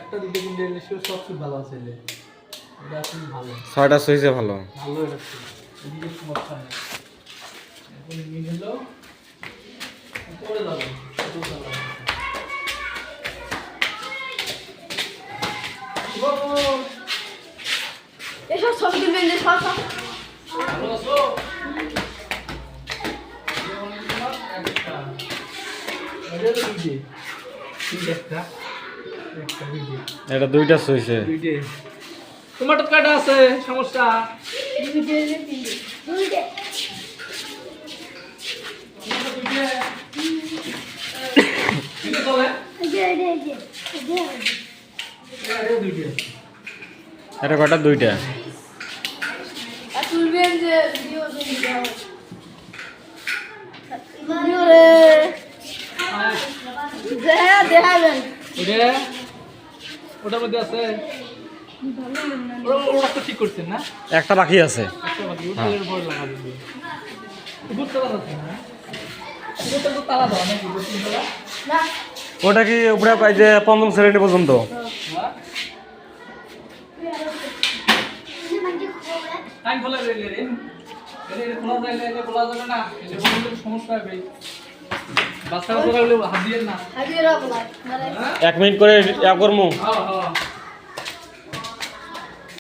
একটা দুটো তিনটে এলে সব খুব ভালো আছে এটা খুব ভালো 6টা সুইচে ভালো ভালো এটা এদিকে সমস্যা নেই এখন নিয়ে গেলো উপরে যাবো এসব ছবি তুলবেন যে সব ভালো আছো এটা 2টা সুইচে তোমার তো কাটা আছে সমস্যা এটা কটা 2টা তুলবেন যে ভিডিও দেখাবেন ওটার মধ্যে আছে ওটা তো ঠিক করছেন না একটা বাকি আছে একটা বাকি ওটা বড় লাগা দিবে উপর তালা আছে না উপর তো তালা দাও নাকি উপর তালা না ওটা কি উপরে পাই যে 5ম শ্রেণী পর্যন্ত টাইম খোলা রে রে এর খোলা যায় না খোলা যাবে না এটা কোনো সমস্যা হবে বাচ্চারা তো লাগলে হাত দিয়ে না হাজিরা বলা 1 মিনিট করে ইয়া করমু হ্যাঁ হ্যাঁ